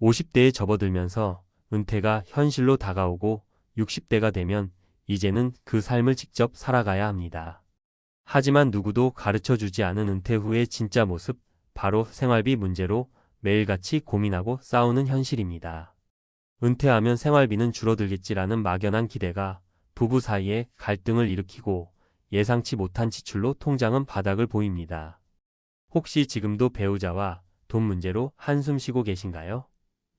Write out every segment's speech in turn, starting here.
50대에 접어들면서 은퇴가 현실로 다가오고 60대가 되면 이제는 그 삶을 직접 살아가야 합니다. 하지만 누구도 가르쳐주지 않은 은퇴 후의 진짜 모습, 바로 생활비 문제로 매일같이 고민하고 싸우는 현실입니다. 은퇴하면 생활비는 줄어들겠지라는 막연한 기대가 부부 사이에 갈등을 일으키고 예상치 못한 지출로 통장은 바닥을 보입니다. 혹시 지금도 배우자와 돈 문제로 한숨 쉬고 계신가요?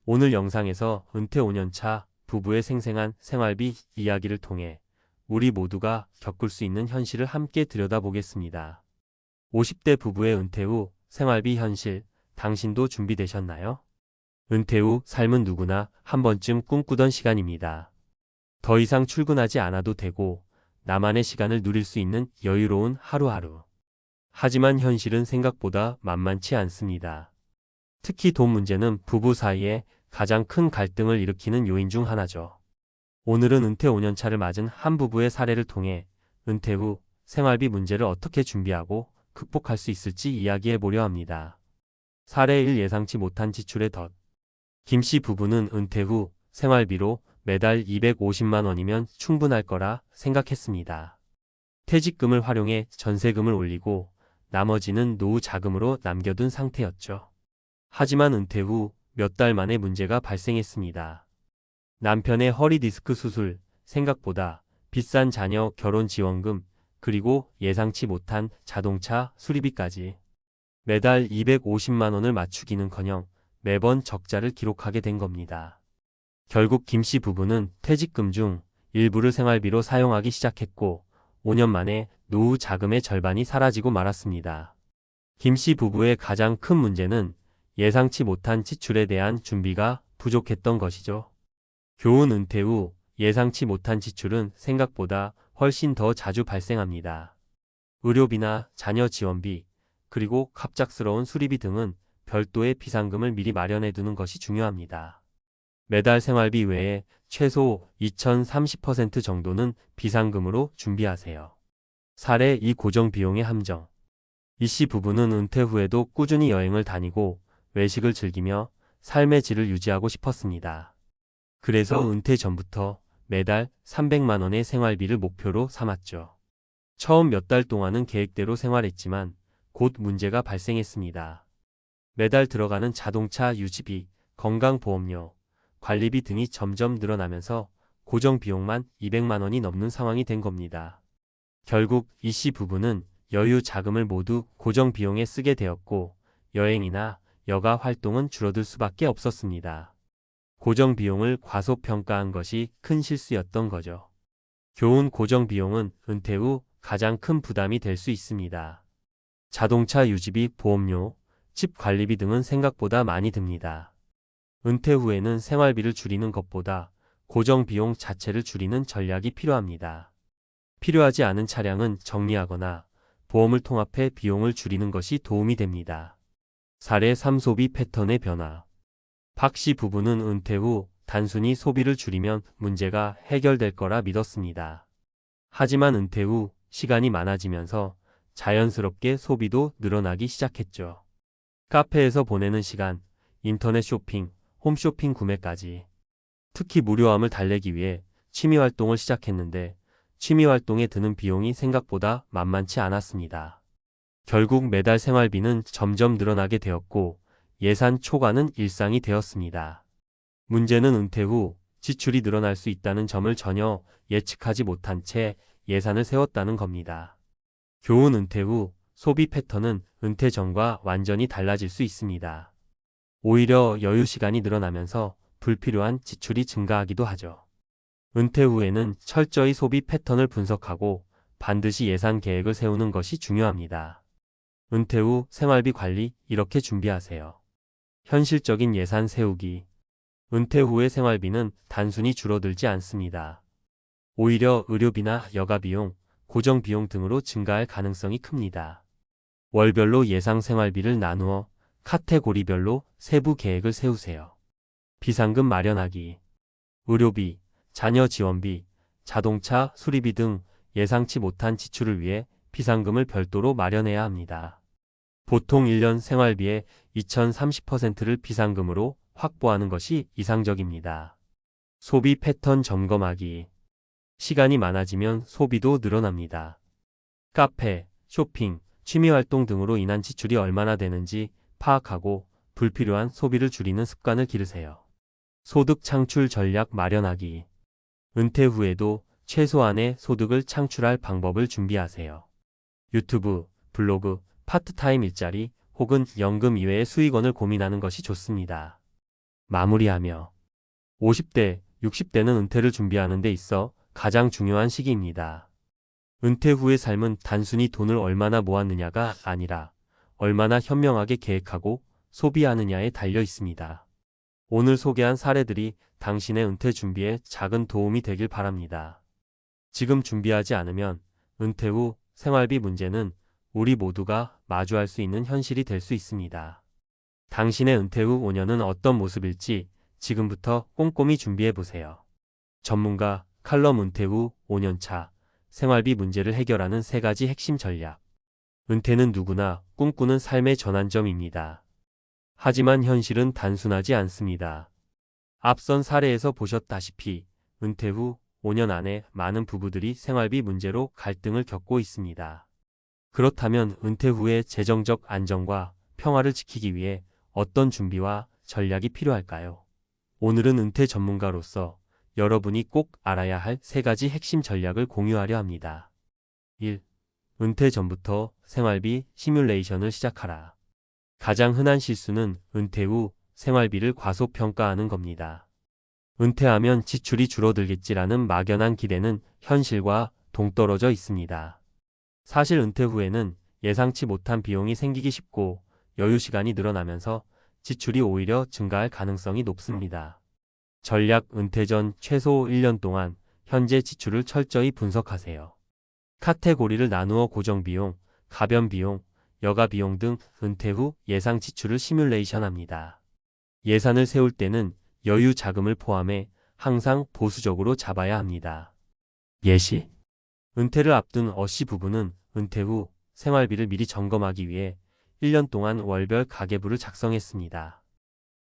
오늘 영상에서 은퇴 5년차 부부의 생생한 생활비 이야기를 통해 우리 모두가 겪을 수 있는 현실을 함께 들여다보겠습니다. 50대 부부의 은퇴 후 생활비 현실, 당신도 준비되셨나요? 은퇴 후 삶은 누구나 한 번쯤 꿈꾸던 시간입니다. 더 이상 출근하지 않아도 되고 나만의 시간을 누릴 수 있는 여유로운 하루하루. 하지만 현실은 생각보다 만만치 않습니다. 특히 돈 문제는 부부 사이에 가장 큰 갈등을 일으키는 요인 중 하나죠. 오늘은 은퇴 5년차를 맞은 한 부부의 사례를 통해 은퇴 후 생활비 문제를 어떻게 준비하고 극복할 수 있을지 이야기해 보려 합니다. 사례 1. 예상치 못한 지출의 덫. 김 씨 부부는 은퇴 후 생활비로 매달 250만 원이면 충분할 거라 생각했습니다. 퇴직금을 활용해 전세금을 올리고 나머지는 노후 자금으로 남겨둔 상태였죠. 하지만 은퇴 후 몇 달 만에 문제가 발생했습니다. 남편의 허리디스크 수술, 생각보다 비싼 자녀 결혼 지원금, 그리고 예상치 못한 자동차 수리비까지 매달 250만 원을 맞추기는커녕 매번 적자를 기록하게 된 겁니다. 결국 김 씨 부부는 퇴직금 중 일부를 생활비로 사용하기 시작했고 5년 만에 노후 자금의 절반이 사라지고 말았습니다. 김 씨 부부의 가장 큰 문제는 예상치 못한 지출에 대한 준비가 부족했던 것이죠. 교훈. 은퇴 후 예상치 못한 지출은 생각보다 훨씬 더 자주 발생합니다. 의료비나 자녀 지원비, 그리고 갑작스러운 수리비 등은 별도의 비상금을 미리 마련해 두는 것이 중요합니다. 매달 생활비 외에 최소 2030% 정도는 비상금으로 준비하세요. 사례 2. 고정 비용의 함정. 이 씨 부부는 은퇴 후에도 꾸준히 여행을 다니고 외식을 즐기며 삶의 질을 유지하고 싶었습니다. 그래서 은퇴 전부터 매달 300만 원의 생활비를 목표로 삼았죠. 처음 몇 달 동안은 계획대로 생활했지만 곧 문제가 발생했습니다. 매달 들어가는 자동차 유지비, 건강보험료, 관리비 등이 점점 늘어나면서 고정 비용만 200만 원이 넘는 상황이 된 겁니다. 결국 이 씨 부부는 여유 자금을 모두 고정 비용에 쓰게 되었고 여행이나 여가 활동은 줄어들 수밖에 없었습니다. 고정 비용을 과소평가한 것이 큰 실수였던 거죠. 교훈. 고정 비용은 은퇴 후 가장 큰 부담이 될 수 있습니다. 자동차 유지비, 보험료, 집 관리비 등은 생각보다 많이 듭니다. 은퇴 후에는 생활비를 줄이는 것보다 고정 비용 자체를 줄이는 전략이 필요합니다. 필요하지 않은 차량은 정리하거나 보험을 통합해 비용을 줄이는 것이 도움이 됩니다. 사례 3. 소비 패턴의 변화. 박 씨 부부는 은퇴 후 단순히 소비를 줄이면 문제가 해결될 거라 믿었습니다. 하지만 은퇴 후 시간이 많아지면서 자연스럽게 소비도 늘어나기 시작했죠. 카페에서 보내는 시간, 인터넷 쇼핑, 홈쇼핑 구매까지. 특히 무료함을 달래기 위해 취미활동을 시작했는데 취미활동에 드는 비용이 생각보다 만만치 않았습니다. 결국 매달 생활비는 점점 늘어나게 되었고 예산 초과는 일상이 되었습니다. 문제는 은퇴 후 지출이 늘어날 수 있다는 점을 전혀 예측하지 못한 채 예산을 세웠다는 겁니다. 교훈. 은퇴 후 소비 패턴은 은퇴 전과 완전히 달라질 수 있습니다. 오히려 여유 시간이 늘어나면서 불필요한 지출이 증가하기도 하죠. 은퇴 후에는 철저히 소비 패턴을 분석하고 반드시 예산 계획을 세우는 것이 중요합니다. 은퇴 후 생활비 관리 이렇게 준비하세요. 현실적인 예산 세우기. 은퇴 후의 생활비는 단순히 줄어들지 않습니다. 오히려 의료비나 여가비용, 고정비용 등으로 증가할 가능성이 큽니다. 월별로 예상 생활비를 나누어 카테고리별로 세부 계획을 세우세요. 비상금 마련하기. 의료비, 자녀 지원비, 자동차 수리비 등 예상치 못한 지출을 위해 비상금을 별도로 마련해야 합니다. 보통 1년 생활비의 2030%를 비상금으로 확보하는 것이 이상적입니다. 소비 패턴 점검하기. 시간이 많아지면 소비도 늘어납니다. 카페, 쇼핑, 취미활동 등으로 인한 지출이 얼마나 되는지 파악하고 불필요한 소비를 줄이는 습관을 기르세요. 소득 창출 전략 마련하기. 은퇴 후에도 최소한의 소득을 창출할 방법을 준비하세요. 유튜브, 블로그, 파트타임 일자리 혹은 연금 이외의 수익원을 고민하는 것이 좋습니다. 마무리하며 50대, 60대는 은퇴를 준비하는 데 있어 가장 중요한 시기입니다. 은퇴 후의 삶은 단순히 돈을 얼마나 모았느냐가 아니라 얼마나 현명하게 계획하고 소비하느냐에 달려 있습니다. 오늘 소개한 사례들이 당신의 은퇴 준비에 작은 도움이 되길 바랍니다. 지금 준비하지 않으면 은퇴 후 생활비 문제는 우리 모두가 마주할 수 있는 현실이 될 수 있습니다. 당신의 은퇴 후 5년은 어떤 모습일지 지금부터 꼼꼼히 준비해 보세요. 전문가 칼럼 은퇴 후 5년차 생활비 문제를 해결하는 3가지 핵심 전략. 은퇴는 누구나 꿈꾸는 삶의 전환점입니다. 하지만 현실은 단순하지 않습니다. 앞선 사례에서 보셨다시피 은퇴 후 5년 안에 많은 부부들이 생활비 문제로 갈등을 겪고 있습니다. 그렇다면 은퇴 후의 재정적 안정과 평화를 지키기 위해 어떤 준비와 전략이 필요할까요? 오늘은 은퇴 전문가로서 여러분이 꼭 알아야 할 3가지 핵심 전략을 공유하려 합니다. 1. 은퇴 전부터 생활비 시뮬레이션을 시작하라. 가장 흔한 실수는 은퇴 후 생활비를 과소평가하는 겁니다. 은퇴하면 지출이 줄어들겠지라는 막연한 기대는 현실과 동떨어져 있습니다. 사실 은퇴 후에는 예상치 못한 비용이 생기기 쉽고 여유 시간이 늘어나면서 지출이 오히려 증가할 가능성이 높습니다. 전략 은퇴 전 최소 1년 동안 현재 지출을 철저히 분석하세요. 카테고리를 나누어 고정비용, 가변비용, 여가비용 등 은퇴 후 예상 지출을 시뮬레이션합니다. 예산을 세울 때는 여유 자금을 포함해 항상 보수적으로 잡아야 합니다. 예시. 은퇴를 앞둔 어씨 부부는 은퇴 후 생활비를 미리 점검하기 위해 1년 동안 월별 가계부를 작성했습니다.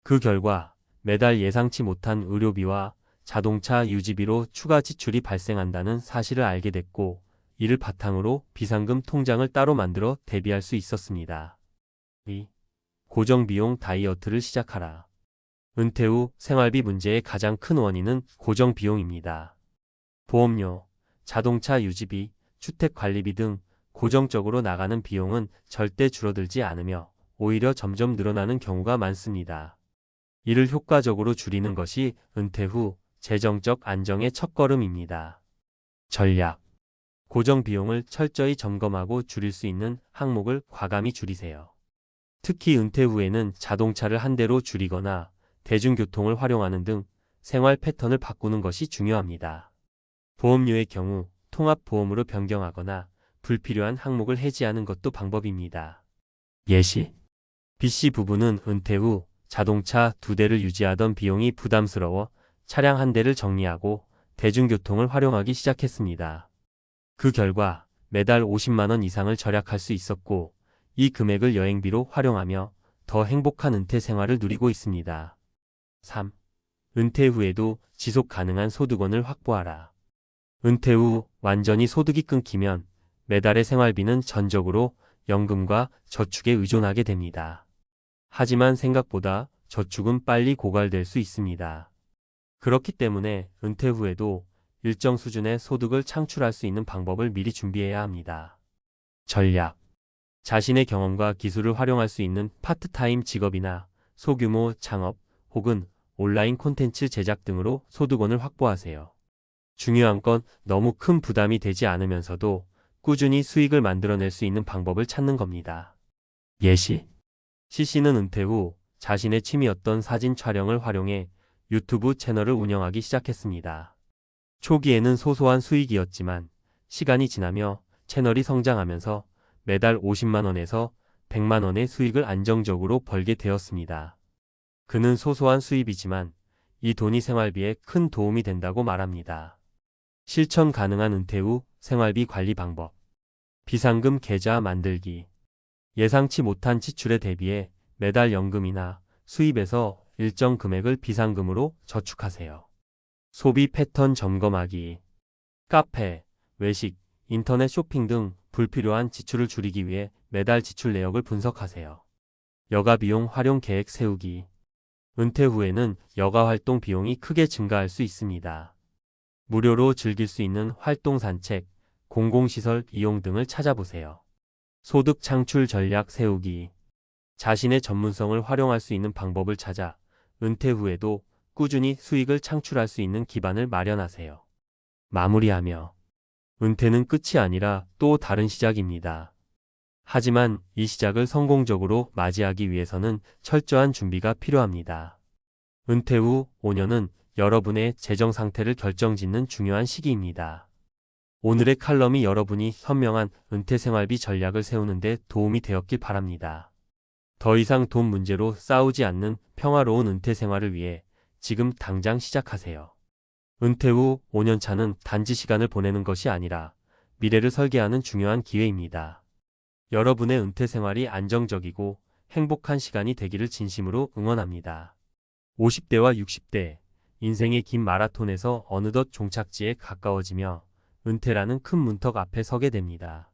그 결과 매달 예상치 못한 의료비와 자동차 유지비로 추가 지출이 발생한다는 사실을 알게 됐고, 이를 바탕으로 비상금 통장을 따로 만들어 대비할 수 있었습니다. 2. 고정비용 다이어트를 시작하라. 은퇴 후 생활비 문제의 가장 큰 원인은 고정비용입니다. 보험료, 자동차 유지비, 주택관리비 등 고정적으로 나가는 비용은 절대 줄어들지 않으며 오히려 점점 늘어나는 경우가 많습니다. 이를 효과적으로 줄이는 것이 은퇴 후 재정적 안정의 첫걸음입니다. 전략. 고정 비용을 철저히 점검하고 줄일 수 있는 항목을 과감히 줄이세요. 특히 은퇴 후에는 자동차를 한 대로 줄이거나 대중교통을 활용하는 등 생활 패턴을 바꾸는 것이 중요합니다. 보험료의 경우 통합보험으로 변경하거나 불필요한 항목을 해지하는 것도 방법입니다. 예시. B씨 부부는 은퇴 후 자동차 2대를 유지하던 비용이 부담스러워 차량 1대를 정리하고 대중교통을 활용하기 시작했습니다. 그 결과 매달 50만 원 이상을 절약할 수 있었고, 이 금액을 여행비로 활용하며 더 행복한 은퇴 생활을 누리고 있습니다. 3. 은퇴 후에도 지속 가능한 소득원을 확보하라. 은퇴 후 완전히 소득이 끊기면 매달의 생활비는 전적으로 연금과 저축에 의존하게 됩니다. 하지만 생각보다 저축은 빨리 고갈될 수 있습니다. 그렇기 때문에 은퇴 후에도 일정 수준의 소득을 창출할 수 있는 방법을 미리 준비해야 합니다. 전략. 자신의 경험과 기술을 활용할 수 있는 파트타임 직업이나 소규모 창업 혹은 온라인 콘텐츠 제작 등으로 소득원을 확보하세요. 중요한 건 너무 큰 부담이 되지 않으면서도 꾸준히 수익을 만들어낼 수 있는 방법을 찾는 겁니다. 예시. C씨는 은퇴 후 자신의 취미였던 사진 촬영을 활용해 유튜브 채널을 운영하기 시작했습니다. 초기에는 소소한 수익이었지만 시간이 지나며 채널이 성장하면서 매달 50만 원에서 100만 원의 수익을 안정적으로 벌게 되었습니다. 그는 소소한 수입이지만 이 돈이 생활비에 큰 도움이 된다고 말합니다. 실천 가능한 은퇴 후 생활비 관리 방법. 비상금 계좌 만들기. 예상치 못한 지출에 대비해 매달 연금이나 수입에서 일정 금액을 비상금으로 저축하세요. 소비 패턴 점검하기. 카페, 외식, 인터넷 쇼핑 등 불필요한 지출을 줄이기 위해 매달 지출 내역을 분석하세요. 여가 비용 활용 계획 세우기. 은퇴 후에는 여가 활동 비용이 크게 증가할 수 있습니다. 무료로 즐길 수 있는 활동 산책, 공공시설 이용 등을 찾아보세요. 소득 창출 전략 세우기. 자신의 전문성을 활용할 수 있는 방법을 찾아 은퇴 후에도 꾸준히 수익을 창출할 수 있는 기반을 마련하세요. 마무리하며 은퇴는 끝이 아니라 또 다른 시작입니다. 하지만 이 시작을 성공적으로 맞이하기 위해서는 철저한 준비가 필요합니다. 은퇴 후 5년은 여러분의 재정 상태를 결정짓는 중요한 시기입니다. 오늘의 칼럼이 여러분이 현명한 은퇴 생활비 전략을 세우는 데 도움이 되었길 바랍니다. 더 이상 돈 문제로 싸우지 않는 평화로운 은퇴 생활을 위해 지금 당장 시작하세요. 은퇴 후 5년 차는 단지 시간을 보내는 것이 아니라 미래를 설계하는 중요한 기회입니다. 여러분의 은퇴 생활이 안정적이고 행복한 시간이 되기를 진심으로 응원합니다. 50대와 60대, 인생의 긴 마라톤에서 어느덧 종착지에 가까워지며 은퇴라는 큰 문턱 앞에 서게 됩니다.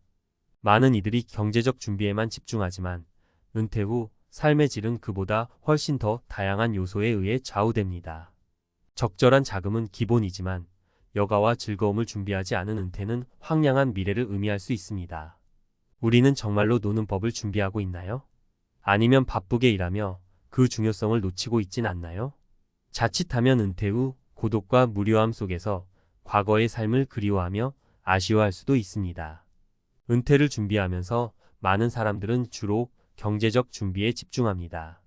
많은 이들이 경제적 준비에만 집중하지만 은퇴 후 삶의 질은 그보다 훨씬 더 다양한 요소에 의해 좌우됩니다. 적절한 자금은 기본이지만 여가와 즐거움을 준비하지 않은 은퇴는 황량한 미래를 의미할 수 있습니다. 우리는 정말로 노는 법을 준비하고 있나요? 아니면 바쁘게 일하며 그 중요성을 놓치고 있진 않나요? 자칫하면 은퇴 후 고독과 무료함 속에서 과거의 삶을 그리워하며 아쉬워할 수도 있습니다. 은퇴를 준비하면서 많은 사람들은 주로 경제적 준비에 집중합니다.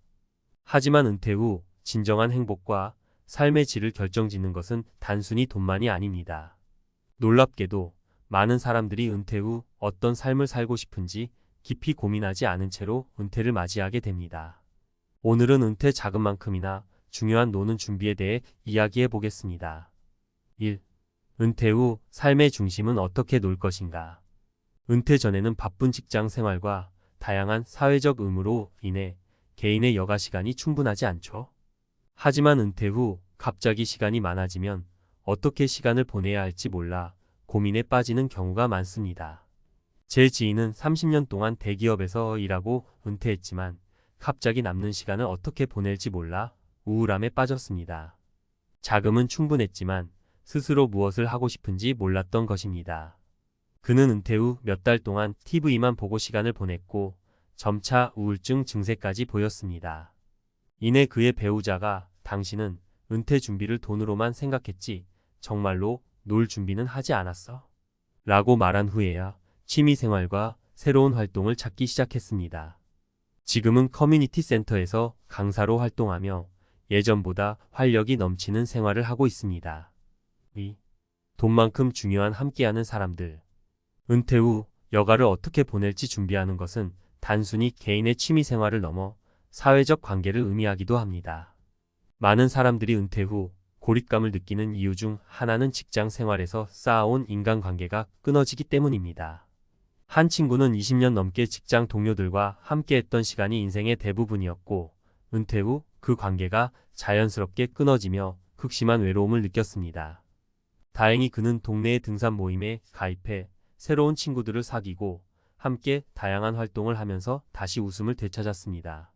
하지만 은퇴 후 진정한 행복과 삶의 질을 결정짓는 것은 단순히 돈만이 아닙니다. 놀랍게도 많은 사람들이 은퇴 후 어떤 삶을 살고 싶은지 깊이 고민하지 않은 채로 은퇴를 맞이하게 됩니다. 오늘은 은퇴 자금만큼이나 중요한 노는 준비에 대해 이야기해 보겠습니다. 1. 은퇴 후 삶의 중심은 어떻게 놀 것인가? 은퇴 전에는 바쁜 직장 생활과 다양한 사회적 의무로 인해 개인의 여가 시간이 충분하지 않죠. 하지만 은퇴 후 갑자기 시간이 많아지면 어떻게 시간을 보내야 할지 몰라 고민에 빠지는 경우가 많습니다. 제 지인은 30년 동안 대기업에서 일하고 은퇴했지만 갑자기 남는 시간을 어떻게 보낼지 몰라 우울함에 빠졌습니다. 자금은 충분했지만 스스로 무엇을 하고 싶은지 몰랐던 것입니다. 그는 은퇴 후 몇 달 동안 TV만 보고 시간을 보냈고 점차 우울증 증세까지 보였습니다. 이내 그의 배우자가 당신은 은퇴 준비를 돈으로만 생각했지 정말로 놀 준비는 하지 않았어? 라고 말한 후에야 취미생활과 새로운 활동을 찾기 시작했습니다. 지금은 커뮤니티 센터에서 강사로 활동하며 예전보다 활력이 넘치는 생활을 하고 있습니다. 2. 돈만큼 중요한 함께하는 사람들. 은퇴 후 여가를 어떻게 보낼지 준비하는 것은 단순히 개인의 취미생활을 넘어 사회적 관계를 의미하기도 합니다. 많은 사람들이 은퇴 후 고립감을 느끼는 이유 중 하나는 직장 생활에서 쌓아온 인간관계가 끊어지기 때문입니다. 한 친구는 20년 넘게 직장 동료들과 함께했던 시간이 인생의 대부분이었고 은퇴 후 그 관계가 자연스럽게 끊어지며 극심한 외로움을 느꼈습니다. 다행히 그는 동네의 등산 모임에 가입해 새로운 친구들을 사귀고 함께 다양한 활동을 하면서 다시 웃음을 되찾았습니다.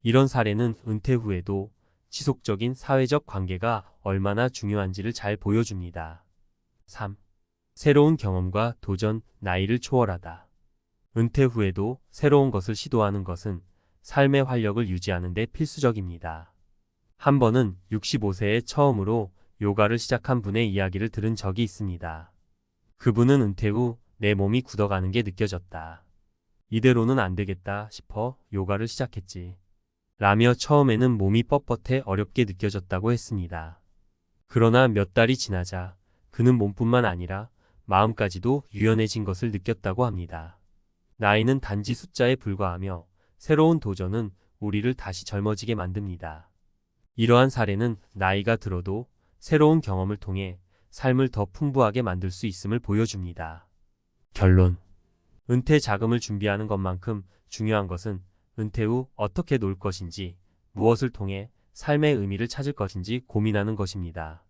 이런 사례는 은퇴 후에도 지속적인 사회적 관계가 얼마나 중요한지를 잘 보여줍니다. 3. 새로운 경험과 도전, 나이를 초월하다. 은퇴 후에도 새로운 것을 시도하는 것은 삶의 활력을 유지하는 데 필수적입니다. 한 번은 65세에 처음으로 요가를 시작한 분의 이야기를 들은 적이 있습니다. 그분은 은퇴 후 내 몸이 굳어가는 게 느껴졌다. 이대로는 안 되겠다 싶어 요가를 시작했지. 라며 처음에는 몸이 뻣뻣해 어렵게 느껴졌다고 했습니다. 그러나 몇 달이 지나자 그는 몸뿐만 아니라 마음까지도 유연해진 것을 느꼈다고 합니다. 나이는 단지 숫자에 불과하며 새로운 도전은 우리를 다시 젊어지게 만듭니다. 이러한 사례는 나이가 들어도 새로운 경험을 통해 삶을 더 풍부하게 만들 수 있음을 보여줍니다. 결론. 은퇴 자금을 준비하는 것만큼 중요한 것은 은퇴 후 어떻게 놀 것인지, 무엇을 통해 삶의 의미를 찾을 것인지 고민하는 것입니다.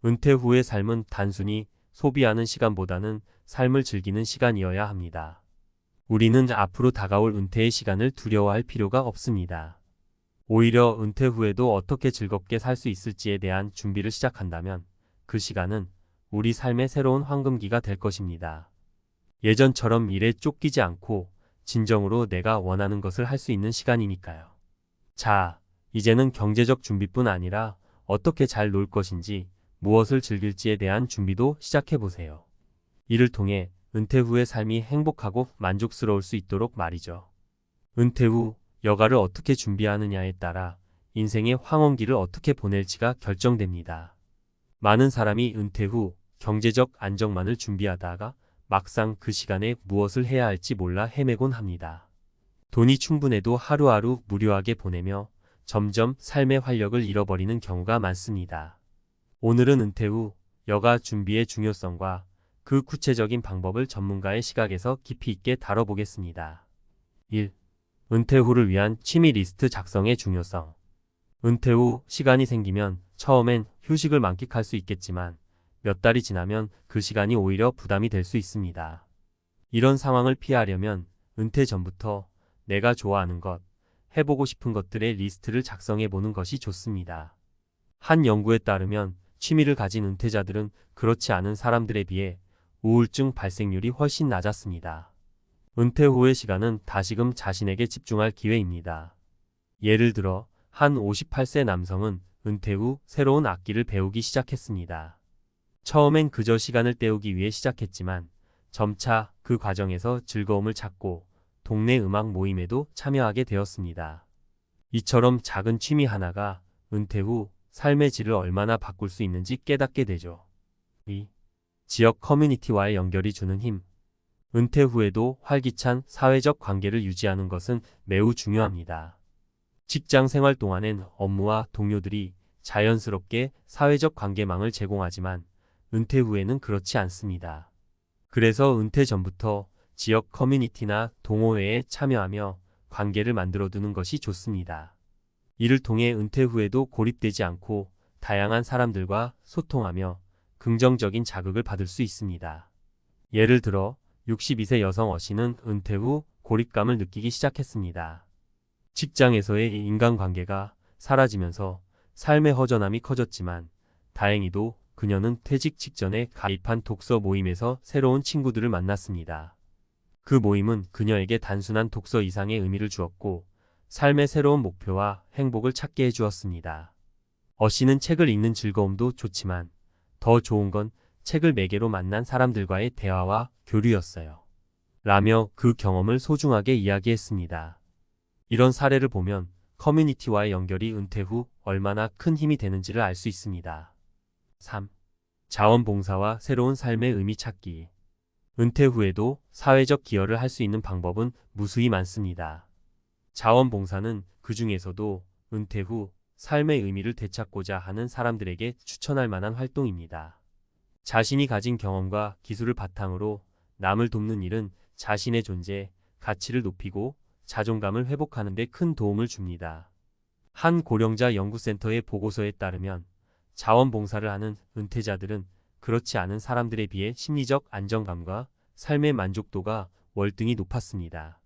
은퇴 후의 삶은 단순히 소비하는 시간보다는 삶을 즐기는 시간이어야 합니다. 우리는 앞으로 다가올 은퇴의 시간을 두려워할 필요가 없습니다. 오히려 은퇴 후에도 어떻게 즐겁게 살 수 있을지에 대한 준비를 시작한다면 그 시간은 우리 삶의 새로운 황금기가 될 것입니다. 예전처럼 일에 쫓기지 않고 진정으로 내가 원하는 것을 할 수 있는 시간이니까요. 자, 이제는 경제적 준비뿐 아니라 어떻게 잘 놀 것인지, 무엇을 즐길지에 대한 준비도 시작해보세요. 이를 통해 은퇴 후의 삶이 행복하고 만족스러울 수 있도록 말이죠. 은퇴 후 여가를 어떻게 준비하느냐에 따라 인생의 황혼기를 어떻게 보낼지가 결정됩니다. 많은 사람이 은퇴 후 경제적 안정만을 준비하다가 막상 그 시간에 무엇을 해야 할지 몰라 헤매곤 합니다. 돈이 충분해도 하루하루 무료하게 보내며 점점 삶의 활력을 잃어버리는 경우가 많습니다. 오늘은 은퇴 후 여가 준비의 중요성과 그 구체적인 방법을 전문가의 시각에서 깊이 있게 다뤄보겠습니다. 1. 은퇴 후를 위한 취미 리스트 작성의 중요성. 은퇴 후 시간이 생기면 처음엔 휴식을 만끽할 수 있겠지만 몇 달이 지나면 그 시간이 오히려 부담이 될 수 있습니다. 이런 상황을 피하려면 은퇴 전부터 내가 좋아하는 것, 해보고 싶은 것들의 리스트를 작성해 보는 것이 좋습니다. 한 연구에 따르면 취미를 가진 은퇴자들은 그렇지 않은 사람들에 비해 우울증 발생률이 훨씬 낮았습니다. 은퇴 후의 시간은 다시금 자신에게 집중할 기회입니다. 예를 들어 한 58세 남성은 은퇴 후 새로운 악기를 배우기 시작했습니다. 처음엔 그저 시간을 때우기 위해 시작했지만 점차 그 과정에서 즐거움을 찾고 동네 음악 모임에도 참여하게 되었습니다. 이처럼 작은 취미 하나가 은퇴 후 삶의 질을 얼마나 바꿀 수 있는지 깨닫게 되죠. 2. 지역 커뮤니티와의 연결이 주는 힘. 은퇴 후에도 활기찬 사회적 관계를 유지하는 것은 매우 중요합니다. 직장 생활 동안엔 업무와 동료들이 자연스럽게 사회적 관계망을 제공하지만 은퇴 후에는 그렇지 않습니다. 그래서 은퇴 전부터 지역 커뮤니티나 동호회에 참여하며 관계를 만들어두는 것이 좋습니다. 이를 통해 은퇴 후에도 고립되지 않고 다양한 사람들과 소통하며 긍정적인 자극을 받을 수 있습니다. 예를 들어 62세 여성 어씨는 은퇴 후 고립감을 느끼기 시작했습니다. 직장에서의 인간관계가 사라지면서 삶의 허전함이 커졌지만 다행히도 그녀는 퇴직 직전에 가입한 독서 모임에서 새로운 친구들을 만났습니다. 그 모임은 그녀에게 단순한 독서 이상의 의미를 주었고 삶의 새로운 목표와 행복을 찾게 해주었습니다. 어씨는 책을 읽는 즐거움도 좋지만 더 좋은 건 책을 매개로 만난 사람들과의 대화와 교류였어요. 라며 그 경험을 소중하게 이야기했습니다. 이런 사례를 보면 커뮤니티와의 연결이 은퇴 후 얼마나 큰 힘이 되는지를 알 수 있습니다. 3. 자원봉사와 새로운 삶의 의미 찾기. 은퇴 후에도 사회적 기여를 할 수 있는 방법은 무수히 많습니다. 자원봉사는 그 중에서도 은퇴 후 삶의 의미를 되찾고자 하는 사람들에게 추천할 만한 활동입니다. 자신이 가진 경험과 기술을 바탕으로 남을 돕는 일은 자신의 존재, 가치를 높이고 자존감을 회복하는 데 큰 도움을 줍니다. 한 고령자 연구센터의 보고서에 따르면 자원봉사를 하는 은퇴자들은 그렇지 않은 사람들에 비해 심리적 안정감과 삶의 만족도가 월등히 높았습니다.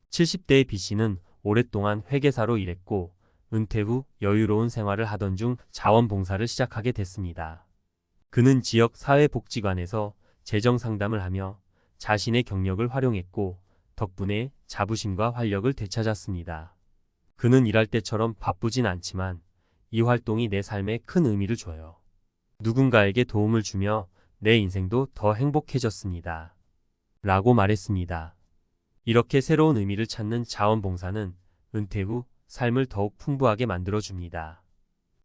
70대의 B씨는 오랫동안 회계사로 일했고 은퇴 후 여유로운 생활을 하던 중 자원봉사를 시작하게 됐습니다. 그는 지역 사회복지관에서 재정 상담을 하며 자신의 경력을 활용했고 덕분에 자부심과 활력을 되찾았습니다. 그는 일할 때처럼 바쁘진 않지만 이 활동이 내 삶에 큰 의미를 줘요. 누군가에게 도움을 주며 내 인생도 더 행복해졌습니다. 라고 말했습니다. 이렇게 새로운 의미를 찾는 자원봉사는 은퇴 후 삶을 더욱 풍부하게 만들어줍니다.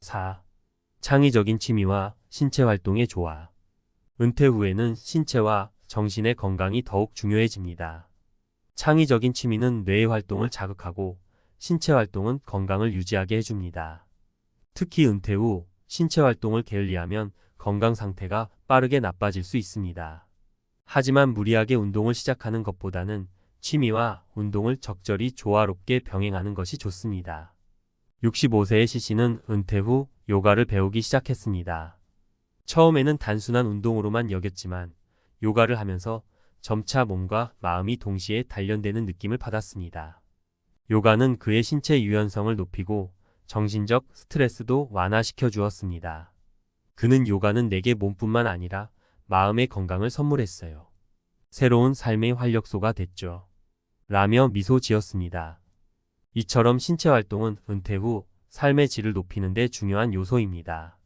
4. 창의적인 취미와 신체 활동의 조화. 은퇴 후에는 신체와 정신의 건강이 더욱 중요해집니다. 창의적인 취미는 뇌의 활동을 자극하고 신체 활동은 건강을 유지하게 해줍니다. 특히 은퇴 후 신체 활동을 게을리하면 건강 상태가 빠르게 나빠질 수 있습니다. 하지만 무리하게 운동을 시작하는 것보다는 취미와 운동을 적절히 조화롭게 병행하는 것이 좋습니다. 65세의 C씨는 은퇴 후 요가를 배우기 시작했습니다. 처음에는 단순한 운동으로만 여겼지만 요가를 하면서 점차 몸과 마음이 동시에 단련되는 느낌을 받았습니다. 요가는 그의 신체 유연성을 높이고 정신적 스트레스도 완화시켜 주었습니다. 그는 요가는 내게 몸뿐만 아니라 마음의 건강을 선물했어요. 새로운 삶의 활력소가 됐죠. 라며 미소 지었습니다. 이처럼 신체 활동은 은퇴 후 삶의 질을 높이는 데 중요한 요소입니다.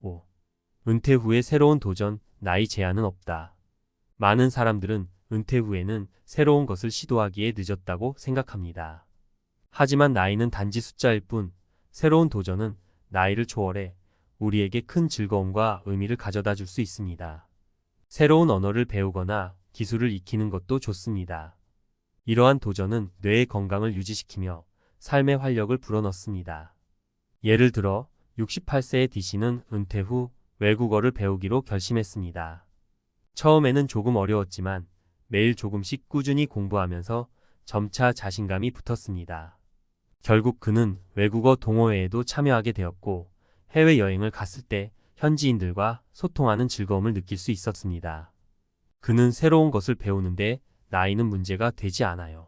5. 은퇴 후의 새로운 도전, 나이 제한은 없다. 많은 사람들은 은퇴 후에는 새로운 것을 시도하기에 늦었다고 생각합니다. 하지만 나이는 단지 숫자일 뿐, 새로운 도전은 나이를 초월해 우리에게 큰 즐거움과 의미를 가져다 줄 수 있습니다. 새로운 언어를 배우거나 기술을 익히는 것도 좋습니다. 이러한 도전은 뇌의 건강을 유지시키며 삶의 활력을 불어넣습니다. 예를 들어 68세의 D씨는 은퇴 후 외국어를 배우기로 결심했습니다. 처음에는 조금 어려웠지만 매일 조금씩 꾸준히 공부하면서 점차 자신감이 붙었습니다. 결국 그는 외국어 동호회에도 참여하게 되었고 해외여행을 갔을 때 현지인들과 소통하는 즐거움을 느낄 수 있었습니다. 그는 새로운 것을 배우는데 나이는 문제가 되지 않아요.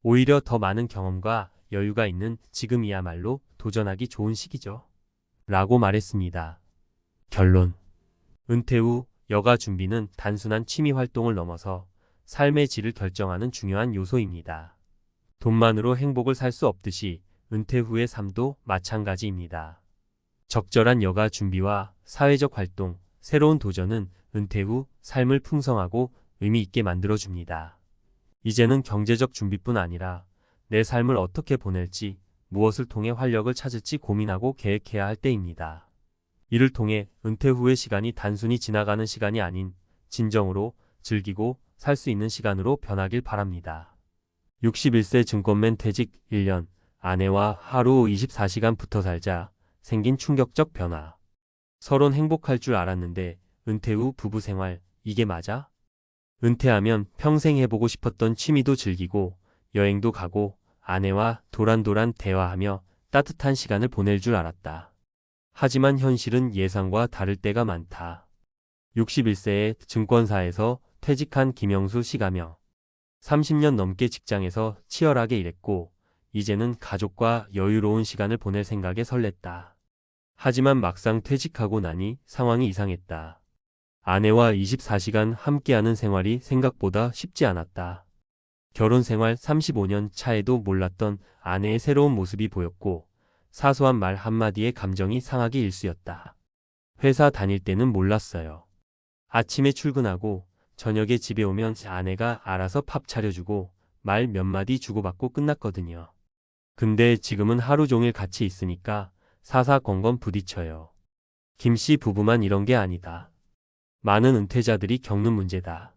오히려 더 많은 경험과 여유가 있는 지금이야말로 도전하기 좋은 시기죠. 라고 말했습니다. 결론. 은퇴 후 여가 준비는 단순한 취미 활동을 넘어서 삶의 질을 결정하는 중요한 요소입니다. 돈만으로 행복을 살 수 없듯이 은퇴 후의 삶도 마찬가지입니다. 적절한 여가 준비와 사회적 활동, 새로운 도전은 은퇴 후 삶을 풍성하고 의미 있게 만들어줍니다. 이제는 경제적 준비뿐 아니라 내 삶을 어떻게 보낼지, 무엇을 통해 활력을 찾을지 고민하고 계획해야 할 때입니다. 이를 통해 은퇴 후의 시간이 단순히 지나가는 시간이 아닌 진정으로 즐기고 살 수 있는 시간으로 변하길 바랍니다. 61세 증권맨 퇴직 1년, 아내와 하루 24시간 붙어 살자 생긴 충격적 변화. 서론 행복할 줄 알았는데 은퇴 후 부부 생활, 이게 맞아? 은퇴하면 평생 해보고 싶었던 취미도 즐기고 여행도 가고 아내와 도란도란 대화하며 따뜻한 시간을 보낼 줄 알았다. 하지만 현실은 예상과 다를 때가 많다. 61세에 증권사에서 퇴직한 김영수 씨가며 30년 넘게 직장에서 치열하게 일했고 이제는 가족과 여유로운 시간을 보낼 생각에 설렜다. 하지만 막상 퇴직하고 나니 상황이 이상했다. 아내와 24시간 함께하는 생활이 생각보다 쉽지 않았다. 결혼 생활 35년 차에도 몰랐던 아내의 새로운 모습이 보였고 사소한 말 한마디에 감정이 상하기 일쑤였다. 회사 다닐 때는 몰랐어요. 아침에 출근하고 저녁에 집에 오면 아내가 알아서 밥 차려주고 말 몇 마디 주고받고 끝났거든요. 근데 지금은 하루 종일 같이 있으니까 사사건건 부딪혀요. 김씨 부부만 이런 게 아니다. 많은 은퇴자들이 겪는 문제다.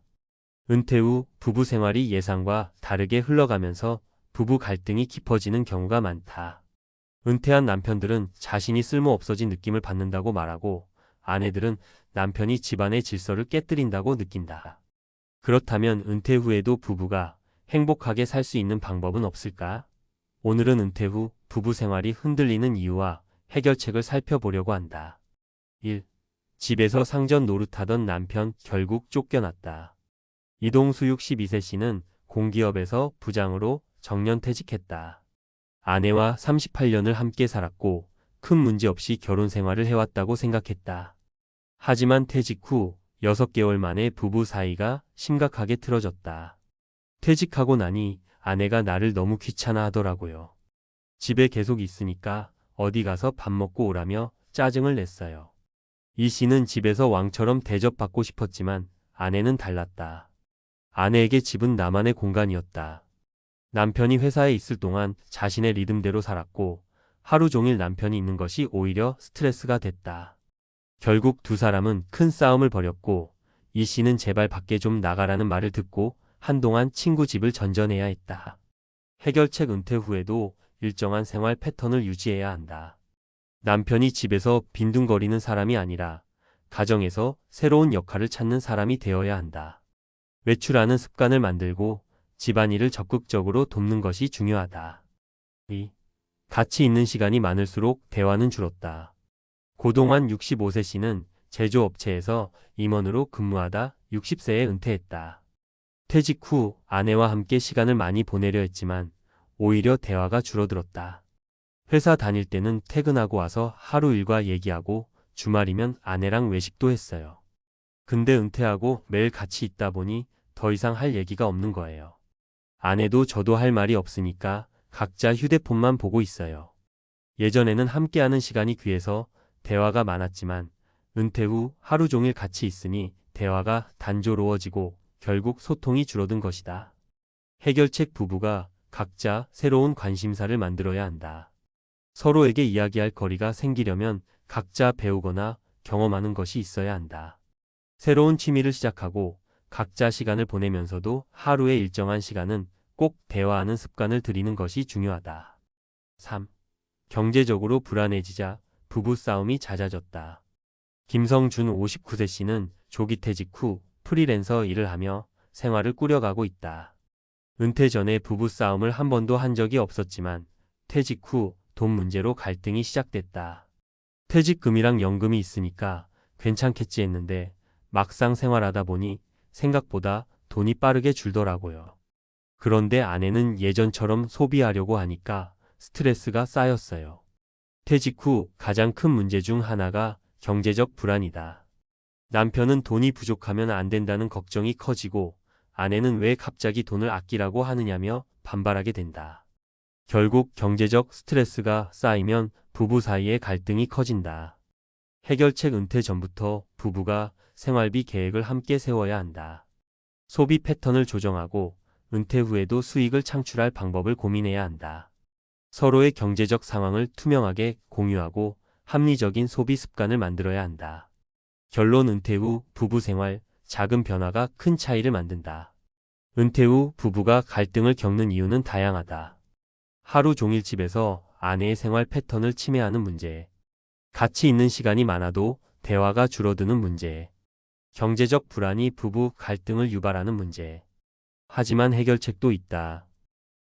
은퇴 후 부부 생활이 예상과 다르게 흘러가면서 부부 갈등이 깊어지는 경우가 많다. 은퇴한 남편들은 자신이 쓸모없어진 느낌을 받는다고 말하고 아내들은 남편이 집안의 질서를 깨뜨린다고 느낀다. 그렇다면 은퇴 후에도 부부가 행복하게 살 수 있는 방법은 없을까? 오늘은 은퇴 후 부부 생활이 흔들리는 이유와 해결책을 살펴보려고 한다. 1. 집에서 상전 노릇하던 남편 결국 쫓겨났다. 이동수 62세 씨는 공기업에서 부장으로 정년퇴직했다. 아내와 38년을 함께 살았고 큰 문제 없이 결혼 생활을 해왔다고 생각했다. 하지만 퇴직 후 6개월 만에 부부 사이가 심각하게 틀어졌다. 퇴직하고 나니 아내가 나를 너무 귀찮아 하더라고요. 집에 계속 있으니까 어디 가서 밥 먹고 오라며 짜증을 냈어요. 이 씨는 집에서 왕처럼 대접받고 싶었지만 아내는 달랐다. 아내에게 집은 나만의 공간이었다. 남편이 회사에 있을 동안 자신의 리듬대로 살았고 하루 종일 남편이 있는 것이 오히려 스트레스가 됐다. 결국 두 사람은 큰 싸움을 벌였고 이 씨는 제발 밖에 좀 나가라는 말을 듣고 한동안 친구 집을 전전해야 했다. 해결책 은퇴 후에도 일정한 생활 패턴을 유지해야 한다. 남편이 집에서 빈둥거리는 사람이 아니라 가정에서 새로운 역할을 찾는 사람이 되어야 한다. 외출하는 습관을 만들고 집안일을 적극적으로 돕는 것이 중요하다. 2. 같이 있는 시간이 많을수록 대화는 줄었다. 고동환 65세 씨는 제조업체에서 임원으로 근무하다 60세에 은퇴했다. 퇴직 후 아내와 함께 시간을 많이 보내려 했지만 오히려 대화가 줄어들었다. 회사 다닐 때는 퇴근하고 와서 하루 일과 얘기하고 주말이면 아내랑 외식도 했어요. 근데 은퇴하고 매일 같이 있다 보니 더 이상 할 얘기가 없는 거예요. 아내도 저도 할 말이 없으니까 각자 휴대폰만 보고 있어요. 예전에는 함께하는 시간이 귀해서 대화가 많았지만 은퇴 후 하루 종일 같이 있으니 대화가 단조로워지고 결국 소통이 줄어든 것이다. 해결책 부부가 각자 새로운 관심사를 만들어야 한다. 서로에게 이야기할 거리가 생기려면 각자 배우거나 경험하는 것이 있어야 한다. 새로운 취미를 시작하고 각자 시간을 보내면서도 하루의 일정한 시간은 꼭 대화하는 습관을 들이는 것이 중요하다. 3. 경제적으로 불안해지자 부부싸움이 잦아졌다. 김성준 59세 씨는 조기 퇴직 후 프리랜서 일을 하며 생활을 꾸려가고 있다. 은퇴 전에 부부싸움을 한 번도 한 적이 없었지만 퇴직 후 돈 문제로 갈등이 시작됐다. 퇴직금이랑 연금이 있으니까 괜찮겠지 했는데 막상 생활하다 보니 생각보다 돈이 빠르게 줄더라고요. 그런데 아내는 예전처럼 소비하려고 하니까 스트레스가 쌓였어요. 퇴직 후 가장 큰 문제 중 하나가 경제적 불안이다. 남편은 돈이 부족하면 안 된다는 걱정이 커지고 아내는 왜 갑자기 돈을 아끼라고 하느냐며 반발하게 된다. 결국 경제적 스트레스가 쌓이면 부부 사이의 갈등이 커진다. 해결책 은퇴 전부터 부부가 생활비 계획을 함께 세워야 한다. 소비 패턴을 조정하고 은퇴 후에도 수익을 창출할 방법을 고민해야 한다. 서로의 경제적 상황을 투명하게 공유하고 합리적인 소비 습관을 만들어야 한다. 결론 은퇴 후 부부 생활, 작은 변화가 큰 차이를 만든다. 은퇴 후 부부가 갈등을 겪는 이유는 다양하다. 하루 종일 집에서 아내의 생활 패턴을 침해하는 문제, 같이 있는 시간이 많아도 대화가 줄어드는 문제, 경제적 불안이 부부 갈등을 유발하는 문제. 하지만 해결책도 있다.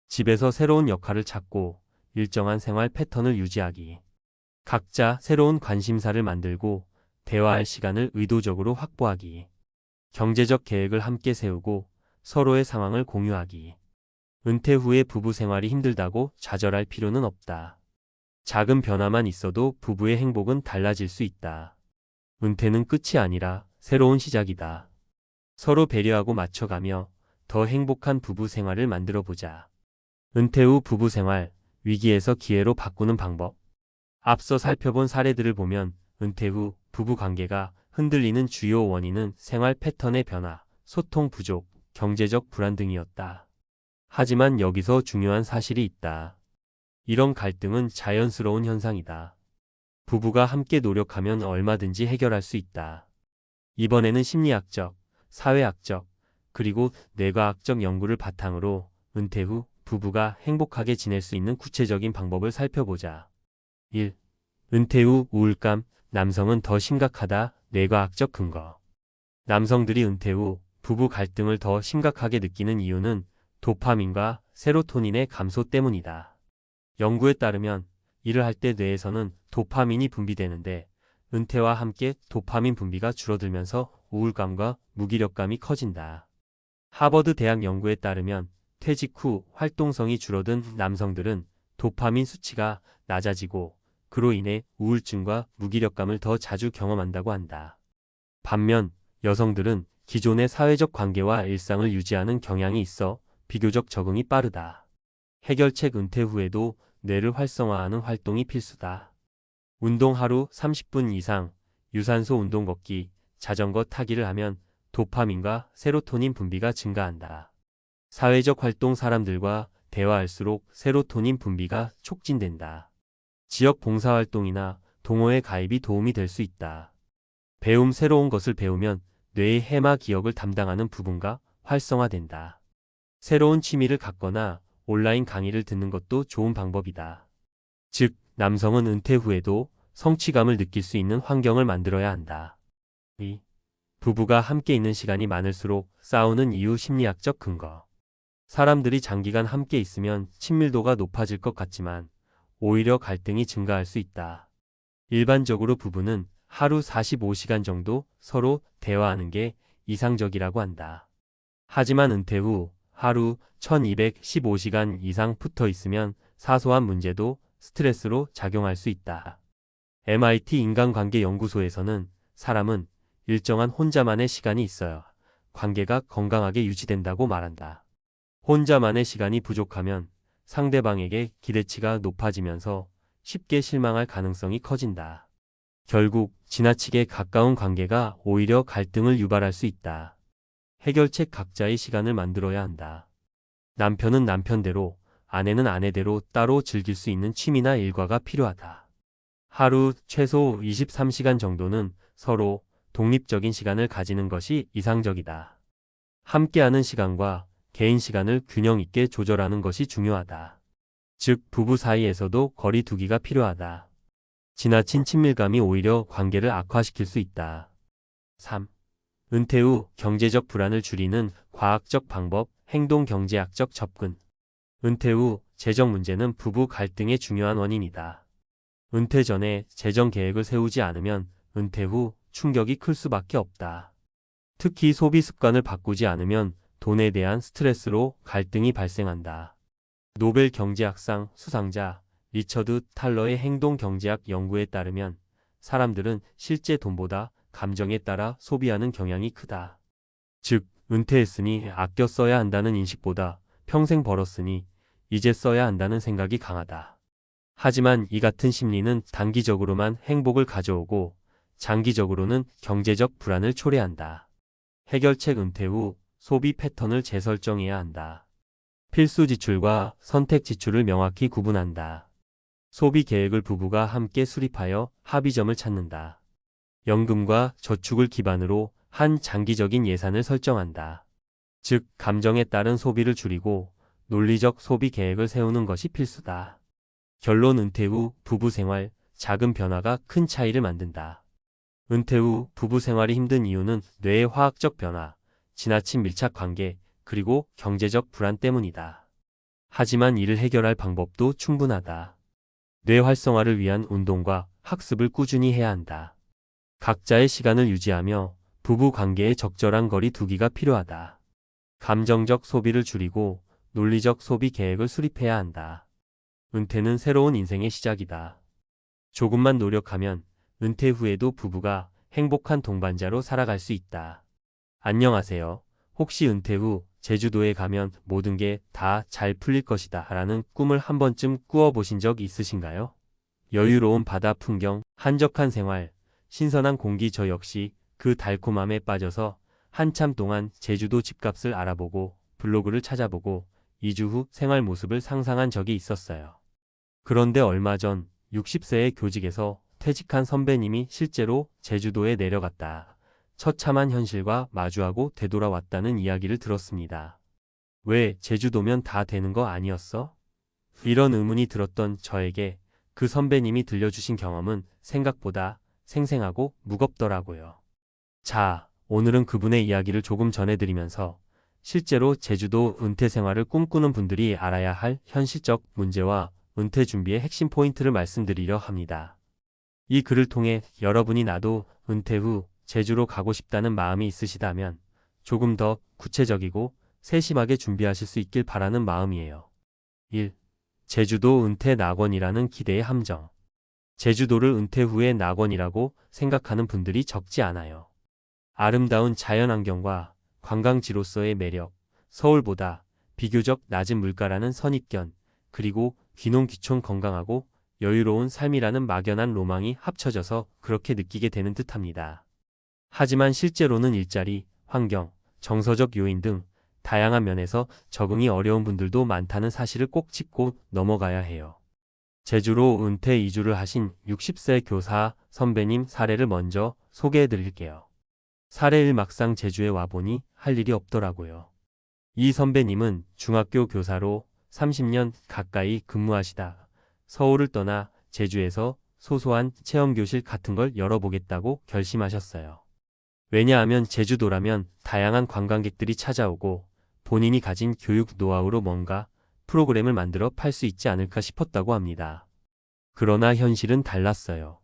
집에서 새로운 역할을 찾고 일정한 생활 패턴을 유지하기. 각자 새로운 관심사를 만들고 대화할 시간을 의도적으로 확보하기. 경제적 계획을 함께 세우고 서로의 상황을 공유하기. 은퇴 후에 부부 생활이 힘들다고 좌절할 필요는 없다. 작은 변화만 있어도 부부의 행복은 달라질 수 있다. 은퇴는 끝이 아니라 새로운 시작이다. 서로 배려하고 맞춰가며 더 행복한 부부 생활을 만들어 보자. 은퇴 후 부부 생활, 위기에서 기회로 바꾸는 방법. 앞서 살펴본 사례들을 보면 은퇴 후 부부 관계가 흔들리는 주요 원인은 생활 패턴의 변화, 소통 부족, 경제적 불안 등이었다. 하지만 여기서 중요한 사실이 있다. 이런 갈등은 자연스러운 현상이다. 부부가 함께 노력하면 얼마든지 해결할 수 있다. 이번에는 심리학적, 사회학적, 그리고 뇌과학적 연구를 바탕으로 은퇴 후 부부가 행복하게 지낼 수 있는 구체적인 방법을 살펴보자. 1. 은퇴 후 우울감, 남성은 더 심각하다. 뇌과학적 근거. 남성들이 은퇴 후 부부 갈등을 더 심각하게 느끼는 이유는 도파민과 세로토닌의 감소 때문이다. 연구에 따르면 일을 할 때 뇌에서는 도파민이 분비되는데 은퇴와 함께 도파민 분비가 줄어들면서 우울감과 무기력감이 커진다. 하버드 대학 연구에 따르면 퇴직 후 활동성이 줄어든 남성들은 도파민 수치가 낮아지고 그로 인해 우울증과 무기력감을 더 자주 경험한다고 한다. 반면 여성들은 기존의 사회적 관계와 일상을 유지하는 경향이 있어 비교적 적응이 빠르다. 해결책 은퇴 후에도 뇌를 활성화하는 활동이 필수다. 운동 하루 30분 이상, 유산소 운동 걷기, 자전거 타기를 하면 도파민과 세로토닌 분비가 증가한다. 사회적 활동 사람들과 대화할수록 세로토닌 분비가 촉진된다. 지역 봉사활동이나 동호회 가입이 도움이 될 수 있다. 배움 새로운 것을 배우면 뇌의 해마 기억을 담당하는 부분과 활성화된다. 새로운 취미를 갖거나 온라인 강의를 듣는 것도 좋은 방법이다. 즉, 남성은 은퇴 후에도 성취감을 느낄 수 있는 환경을 만들어야 한다. 2. 부부가 함께 있는 시간이 많을수록 싸우는 이유 심리학적 근거. 사람들이 장기간 함께 있으면 친밀도가 높아질 것 같지만 오히려 갈등이 증가할 수 있다. 일반적으로 부부는 하루 45시간 정도 서로 대화하는 게 이상적이라고 한다. 하지만 은퇴 후 하루 1215시간 이상 붙어 있으면 사소한 문제도 스트레스로 작용할 수 있다. MIT 인간관계 연구소에서는 사람은 일정한 혼자만의 시간이 있어야 관계가 건강하게 유지된다고 말한다. 혼자만의 시간이 부족하면 상대방에게 기대치가 높아지면서 쉽게 실망할 가능성이 커진다. 결국 지나치게 가까운 관계가 오히려 갈등을 유발할 수 있다. 해결책 각자의 시간을 만들어야 한다. 남편은 남편대로, 아내는 아내대로 따로 즐길 수 있는 취미나 일과가 필요하다. 하루 최소 23시간 정도는 서로 독립적인 시간을 가지는 것이 이상적이다. 함께하는 시간과 개인 시간을 균형 있게 조절하는 것이 중요하다. 즉, 부부 사이에서도 거리 두기가 필요하다. 지나친 친밀감이 오히려 관계를 악화시킬 수 있다. 3. 은퇴 후 경제적 불안을 줄이는 과학적 방법, 행동경제학적 접근. 은퇴 후 재정 문제는 부부 갈등의 중요한 원인이다. 은퇴 전에 재정 계획을 세우지 않으면 은퇴 후 충격이 클 수밖에 없다. 특히 소비 습관을 바꾸지 않으면 돈에 대한 스트레스로 갈등이 발생한다. 노벨 경제학상 수상자 리처드 탈러의 행동경제학 연구에 따르면 사람들은 실제 돈보다 감정에 따라 소비하는 경향이 크다. 즉, 은퇴했으니 아껴 써야 한다는 인식보다 평생 벌었으니 이제 써야 한다는 생각이 강하다. 하지만 이 같은 심리는 단기적으로만 행복을 가져오고 장기적으로는 경제적 불안을 초래한다. 해결책: 은퇴 후 소비 패턴을 재설정해야 한다. 필수 지출과 선택 지출을 명확히 구분한다. 소비 계획을 부부가 함께 수립하여 합의점을 찾는다. 연금과 저축을 기반으로 한 장기적인 예산을 설정한다. 즉, 감정에 따른 소비를 줄이고 논리적 소비 계획을 세우는 것이 필수다. 결론: 은퇴 후 부부 생활, 작은 변화가 큰 차이를 만든다. 은퇴 후 부부 생활이 힘든 이유는 뇌의 화학적 변화, 지나친 밀착 관계, 그리고 경제적 불안 때문이다. 하지만 이를 해결할 방법도 충분하다. 뇌 활성화를 위한 운동과 학습을 꾸준히 해야 한다. 각자의 시간을 유지하며 부부 관계에 적절한 거리 두기가 필요하다. 감정적 소비를 줄이고 논리적 소비 계획을 수립해야 한다. 은퇴는 새로운 인생의 시작이다. 조금만 노력하면 은퇴 후에도 부부가 행복한 동반자로 살아갈 수 있다. 안녕하세요. 혹시 은퇴 후 제주도에 가면 모든 게 다 잘 풀릴 것이다 라는 꿈을 한 번쯤 꾸어보신 적 있으신가요? 여유로운 바다 풍경, 한적한 생활, 신선한 공기. 저 역시 그 달콤함에 빠져서 한참 동안 제주도 집값을 알아보고 블로그를 찾아보고 2주 후 생활 모습을 상상한 적이 있었어요. 그런데 얼마 전 60세의 교직에서 퇴직한 선배님이 실제로 제주도에 내려갔다. 처참한 현실과 마주하고 되돌아왔다는 이야기를 들었습니다. 왜 제주도면 다 되는 거 아니었어? 이런 의문이 들었던 저에게 그 선배님이 들려주신 경험은 생각보다 생생하고 무겁더라고요. 자, 오늘은 그분의 이야기를 조금 전해드리면서 실제로 제주도 은퇴 생활을 꿈꾸는 분들이 알아야 할 현실적 문제와 은퇴 준비의 핵심 포인트를 말씀드리려 합니다. 이 글을 통해 여러분이 나도 은퇴 후 제주로 가고 싶다는 마음이 있으시다면 조금 더 구체적이고 세심하게 준비하실 수 있길 바라는 마음이에요. 1. 제주도 은퇴 낙원이라는 기대의 함정. 제주도를 은퇴 후의 낙원이라고 생각하는 분들이 적지 않아요. 아름다운 자연환경과 관광지로서의 매력, 서울보다 비교적 낮은 물가라는 선입견, 그리고 귀농귀촌 건강하고 여유로운 삶이라는 막연한 로망이 합쳐져서 그렇게 느끼게 되는 듯합니다. 하지만 실제로는 일자리, 환경, 정서적 요인 등 다양한 면에서 적응이 어려운 분들도 많다는 사실을 꼭 짚고 넘어가야 해요. 제주로 은퇴 이주를 하신 60세 교사 선배님 사례를 먼저 소개해 드릴게요. 사례 1. 막상 제주에 와보니 할 일이 없더라고요. 이 선배님은 중학교 교사로 30년 가까이 근무하시다 서울을 떠나 제주에서 소소한 체험교실 같은 걸 열어보겠다고 결심하셨어요. 왜냐하면 제주도라면 다양한 관광객들이 찾아오고 본인이 가진 교육 노하우로 뭔가 프로그램을 만들어 팔 수 있지 않을까 싶었다고 합니다. 그러나 현실은 달랐어요.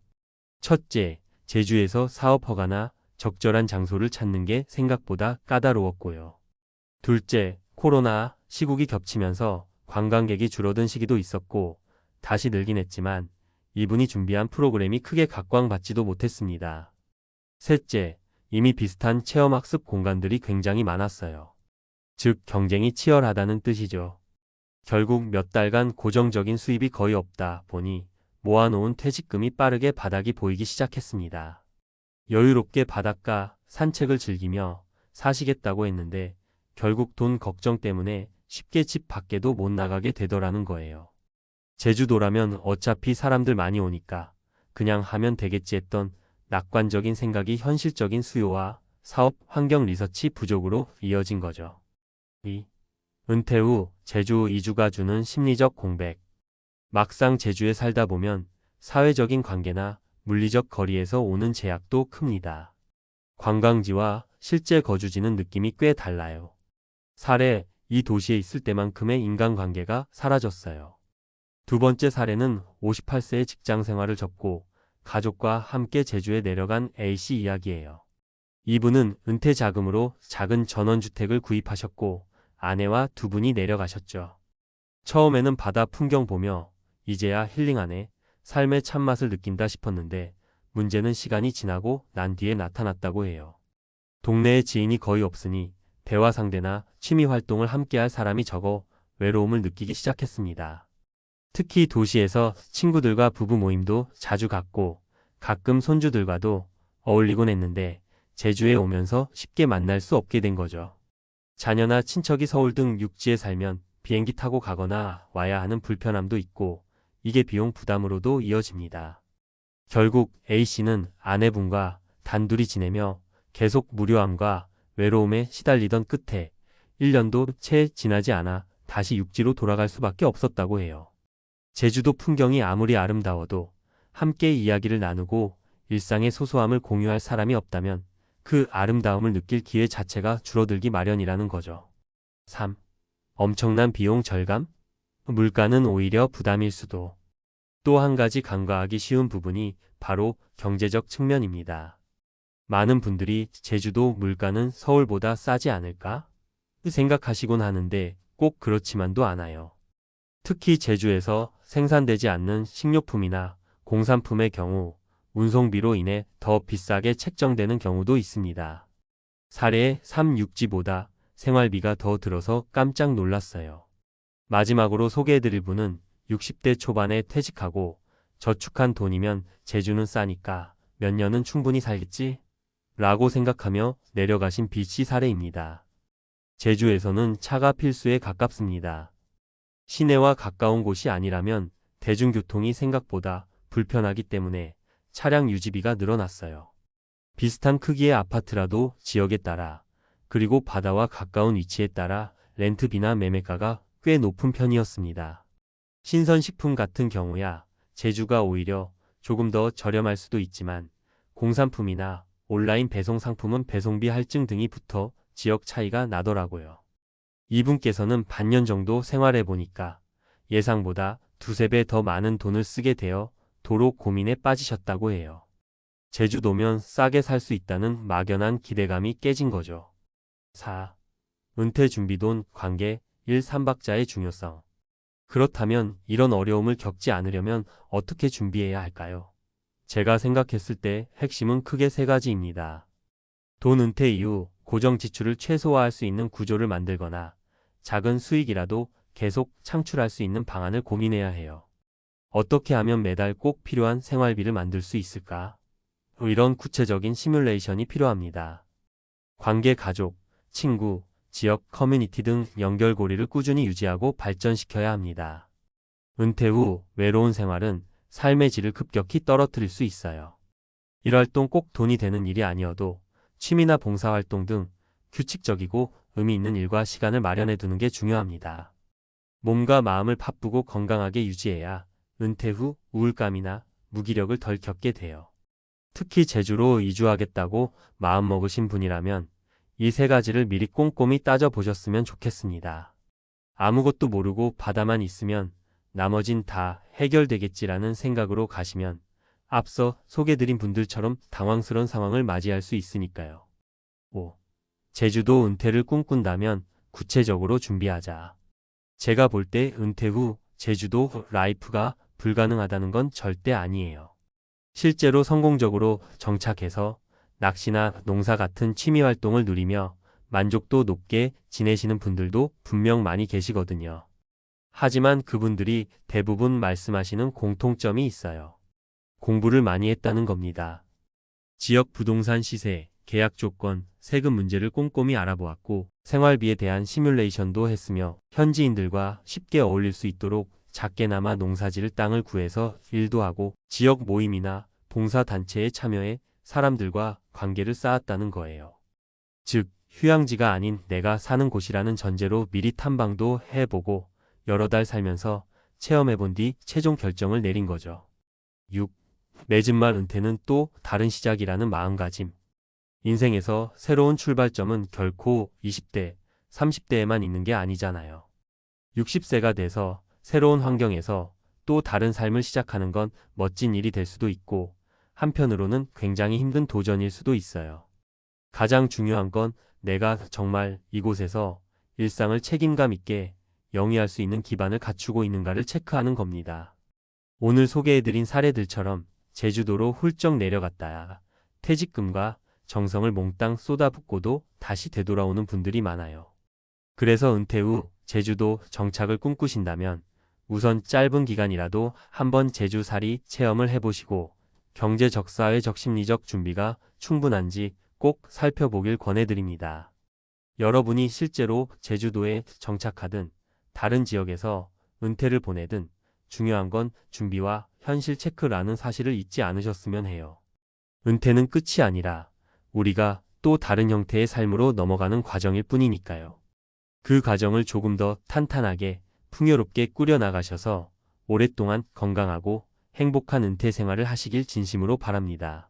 첫째, 제주에서 사업 허가나 적절한 장소를 찾는 게 생각보다 까다로웠고요. 둘째, 코로나 시국이 겹치면서 관광객이 줄어든 시기도 있었고 다시 늘긴 했지만 이분이 준비한 프로그램이 크게 각광받지도 못했습니다. 셋째, 이미 비슷한 체험학습 공간들이 굉장히 많았어요. 즉 경쟁이 치열하다는 뜻이죠. 결국 몇 달간 고정적인 수입이 거의 없다 보니 모아놓은 퇴직금이 빠르게 바닥이 보이기 시작했습니다. 여유롭게 바닷가 산책을 즐기며 사시겠다고 했는데 결국 돈 걱정 때문에 쉽게 집 밖에도 못 나가게 되더라는 거예요. 제주도라면 어차피 사람들 많이 오니까 그냥 하면 되겠지 했던 낙관적인 생각이 현실적인 수요와 사업 환경 리서치 부족으로 이어진 거죠. 2. 은퇴 후 제주 이주가 주는 심리적 공백. 막상 제주에 살다 보면 사회적인 관계나 물리적 거리에서 오는 제약도 큽니다. 관광지와 실제 거주지는 느낌이 꽤 달라요. 사례, 이 도시에 있을 때만큼의 인간관계가 사라졌어요. 두 번째 사례는 58세의 직장 생활을 접고 가족과 함께 제주에 내려간 A씨 이야기예요. 이분은 은퇴 자금으로 작은 전원주택을 구입하셨고 아내와 두 분이 내려가셨죠. 처음에는 바다 풍경 보며 이제야 힐링하네, 삶의 참맛을 느낀다 싶었는데 문제는 시간이 지나고 난 뒤에 나타났다고 해요. 동네에 지인이 거의 없으니 대화 상대나 취미 활동을 함께할 사람이 적어 외로움을 느끼기 시작했습니다. 특히 도시에서 친구들과 부부 모임도 자주 갖고 가끔 손주들과도 어울리곤 했는데 제주에 오면서 쉽게 만날 수 없게 된 거죠. 자녀나 친척이 서울 등 육지에 살면 비행기 타고 가거나 와야 하는 불편함도 있고 이게 비용 부담으로도 이어집니다. 결국 A씨는 아내분과 단둘이 지내며 계속 무료함과 외로움에 시달리던 끝에 1년도 채 지나지 않아 다시 육지로 돌아갈 수밖에 없었다고 해요. 제주도 풍경이 아무리 아름다워도 함께 이야기를 나누고 일상의 소소함을 공유할 사람이 없다면 그 아름다움을 느낄 기회 자체가 줄어들기 마련이라는 거죠. 3. 엄청난 비용 절감? 물가는 오히려 부담일 수도. 또 한 가지 간과하기 쉬운 부분이 바로 경제적 측면입니다. 많은 분들이 제주도 물가는 서울보다 싸지 않을까? 생각하시곤 하는데 꼭 그렇지만도 않아요. 특히 제주에서 생산되지 않는 식료품이나 공산품의 경우 운송비로 인해 더 비싸게 책정되는 경우도 있습니다. 사례 3육지보다 생활비가 더 들어서 깜짝 놀랐어요. 마지막으로 소개해드릴 분은 60대 초반에 퇴직하고 저축한 돈이면 제주는 싸니까 몇 년은 충분히 살겠지? 라고 생각하며 내려가신 B씨 사례입니다. 제주에서는 차가 필수에 가깝습니다. 시내와 가까운 곳이 아니라면 대중교통이 생각보다 불편하기 때문에 차량 유지비가 늘어났어요. 비슷한 크기의 아파트라도 지역에 따라 그리고 바다와 가까운 위치에 따라 렌트비나 매매가가 꽤 높은 편이었습니다. 신선식품 같은 경우야 제주가 오히려 조금 더 저렴할 수도 있지만 공산품이나 온라인 배송 상품은 배송비 할증 등이 붙어 지역 차이가 나더라고요. 이분께서는 반년 정도 생활해 보니까 예상보다 두세 배 더 많은 돈을 쓰게 되어 도로 고민에 빠지셨다고 해요. 제주도면 싸게 살 수 있다는 막연한 기대감이 깨진 거죠. 4. 은퇴 준비돈 관계 1. 3박자의 중요성. 그렇다면 이런 어려움을 겪지 않으려면 어떻게 준비해야 할까요? 제가 생각했을 때 핵심은 크게 세 가지입니다. 돈 은퇴 이후 고정 지출을 최소화할 수 있는 구조를 만들거나 작은 수익이라도 계속 창출할 수 있는 방안을 고민해야 해요. 어떻게 하면 매달 꼭 필요한 생활비를 만들 수 있을까? 이런 구체적인 시뮬레이션이 필요합니다. 관계 가족, 친구, 지역 커뮤니티 등 연결고리를 꾸준히 유지하고 발전시켜야 합니다. 은퇴 후 외로운 생활은 삶의 질을 급격히 떨어뜨릴 수 있어요. 일 활동 꼭 돈이 되는 일이 아니어도 취미나 봉사활동 등 규칙적이고 의미 있는 일과 시간을 마련해 두는 게 중요합니다. 몸과 마음을 바쁘고 건강하게 유지해야 은퇴 후 우울감이나 무기력을 덜 겪게 돼요. 특히 제주로 이주하겠다고 마음먹으신 분이라면 이 세 가지를 미리 꼼꼼히 따져보셨으면 좋겠습니다. 아무것도 모르고 바다만 있으면 나머진 다 해결되겠지라는 생각으로 가시면 앞서 소개드린 분들처럼 당황스러운 상황을 맞이할 수 있으니까요. 5. 제주도 은퇴를 꿈꾼다면 구체적으로 준비하자. 제가 볼 때 은퇴 후 제주도 라이프가 불가능하다는 건 절대 아니에요. 실제로 성공적으로 정착해서 낚시나 농사 같은 취미 활동을 누리며 만족도 높게 지내시는 분들도 분명 많이 계시거든요. 하지만 그분들이 대부분 말씀하시는 공통점이 있어요. 공부를 많이 했다는 겁니다. 지역 부동산 시세, 계약 조건, 세금 문제를 꼼꼼히 알아보았고 생활비에 대한 시뮬레이션도 했으며 현지인들과 쉽게 어울릴 수 있도록 작게나마 농사지을 땅을 구해서 일도 하고 지역 모임이나 봉사단체에 참여해 사람들과 관계를 쌓았다는 거예요. 즉, 휴양지가 아닌 내가 사는 곳이라는 전제로 미리 탐방도 해보고 여러 달 살면서 체험해본 뒤 최종 결정을 내린 거죠. 6. 맺은 말 은퇴는 또 다른 시작이라는 마음가짐. 인생에서 새로운 출발점은 결코 20대, 30대에만 있는 게 아니잖아요. 60세가 돼서 새로운 환경에서 또 다른 삶을 시작하는 건 멋진 일이 될 수도 있고 한편으로는 굉장히 힘든 도전일 수도 있어요. 가장 중요한 건 내가 정말 이곳에서 일상을 책임감 있게 영위할 수 있는 기반을 갖추고 있는가를 체크하는 겁니다. 오늘 소개해드린 사례들처럼 제주도로 훌쩍 내려갔다야 퇴직금과 정성을 몽땅 쏟아붓고도 다시 되돌아오는 분들이 많아요. 그래서 은퇴 후 제주도 정착을 꿈꾸신다면 우선 짧은 기간이라도 한번 제주살이 체험을 해보시고 경제적 사회적 심리적 준비가 충분한지 꼭 살펴보길 권해드립니다. 여러분이 실제로 제주도에 정착하든 다른 지역에서 은퇴를 보내든 중요한 건 준비와 현실 체크라는 사실을 잊지 않으셨으면 해요. 은퇴는 끝이 아니라 우리가 또 다른 형태의 삶으로 넘어가는 과정일 뿐이니까요. 그 과정을 조금 더 탄탄하게 풍요롭게 꾸려나가셔서 오랫동안 건강하고 행복한 은퇴 생활을 하시길 진심으로 바랍니다.